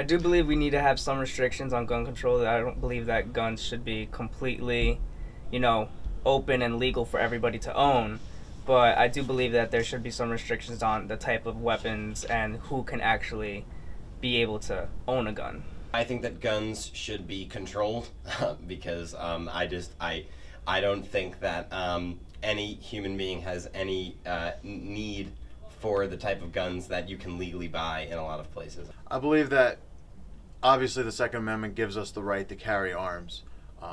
do believe we need to have some restrictions on gun control. I don't believe that guns should be completely, open and legal for everybody to own. But I do believe that there should be some restrictions on the type of weapons and who can actually be able to own a gun. I think that guns should be controlled because I don't think that any human being has any need for the type of guns that you can legally buy in a lot of places. I believe that obviously the Second Amendment gives us the right to carry arms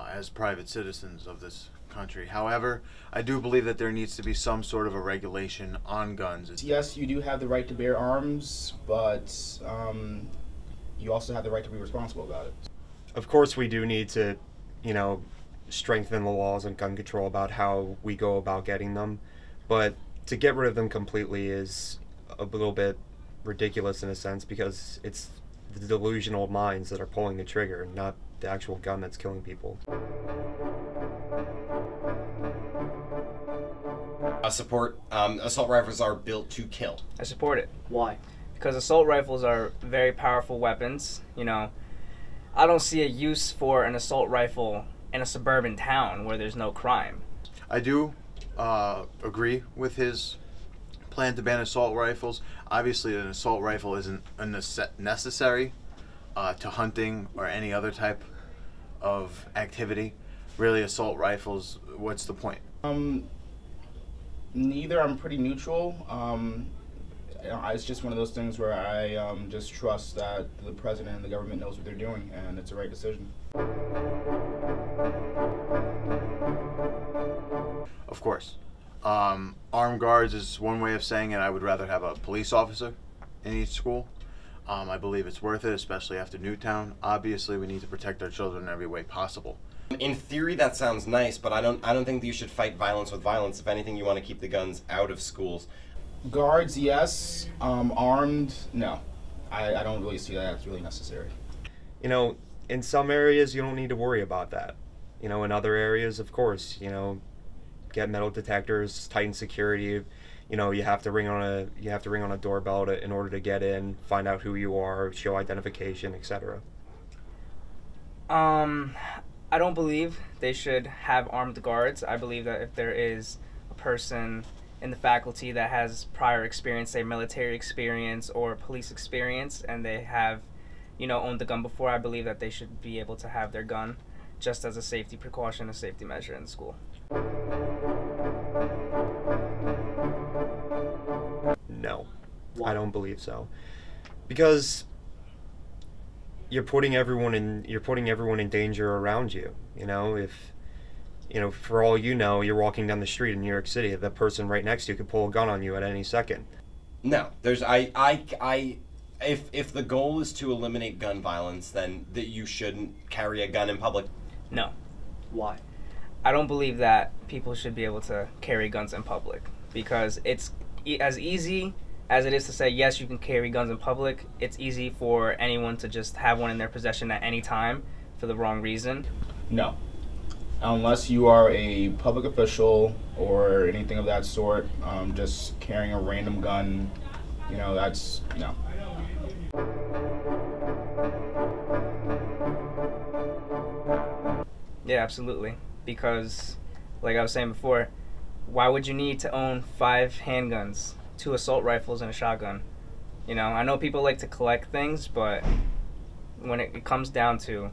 as private citizens of this country. However, I do believe that there needs to be some sort of a regulation on guns. Yes, you do have the right to bear arms, but you also have the right to be responsible about it. Of course we do need to, strengthen the laws on gun control about how we go about getting them, but to get rid of them completely is a little bit ridiculous in a sense because it's the delusional minds that are pulling the trigger, not the actual gun that's killing people. I support assault rifles are built to kill. I support it. Why? Because assault rifles are very powerful weapons. I don't see a use for an assault rifle in a suburban town where there's no crime. I do agree with his plan to ban assault rifles. Obviously, an assault rifle isn't necessary to hunting or any other type of activity. Really, assault rifles, what's the point? Neither. I'm pretty neutral. It's just one of those things where I just trust that the president and the government knows what they're doing, and it's the right decision. Of course. Armed guards is one way of saying it. I would rather have a police officer in each school. I believe it's worth it, especially after Newtown. Obviously, we need to protect our children in every way possible. In theory, that sounds nice, but I don't think that you should fight violence with violence. If anything, you want to keep the guns out of schools. Guards, yes. Armed, no. I don't really see that as really necessary. In some areas, you don't need to worry about that. In other areas, of course, get metal detectors, tighten security. You have to ring on a doorbell in order to get in, find out who you are, show identification, etc. I don't believe they should have armed guards. I believe that if there is a person in the faculty that has prior experience, say military experience or police experience, and they have, owned the gun before, I believe that they should be able to have their gun just as a safety precaution, a safety measure in school. No, I don't believe so, because you're putting everyone in danger around you. If for all you're walking down the street in New York City, the person right next to you could pull a gun on you at any second. No, if the goal is to eliminate gun violence, then that you shouldn't carry a gun in public. No. Why? I don't believe that people should be able to carry guns in public because it's as easy as it is to say, yes, you can carry guns in public. It's easy for anyone to just have one in their possession at any time for the wrong reason. No. Unless you are a public official or anything of that sort, just carrying a random gun, that's, no. Yeah, absolutely. Because, like I was saying before, why would you need to own 5 handguns, 2 assault rifles, and a shotgun? I know people like to collect things, but when it comes down to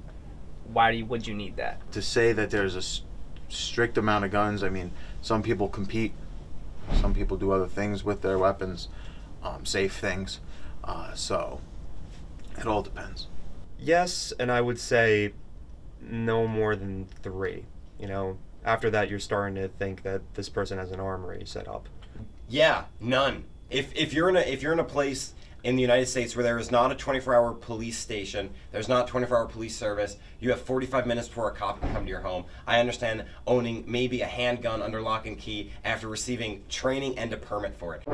why would you need that? To say that there's a strict amount of guns, I mean, some people compete, some people do other things with their weapons, safe things, so it all depends. Yes, and I would say no more than 3. After that, you're starting to think that this person has an armory set up. Yeah, none. If you're in a place in the United States where there is not a 24-hour police station, there's not 24-hour police service, you have 45 minutes before a cop can come to your home. I understand owning maybe a handgun under lock and key after receiving training and a permit for it.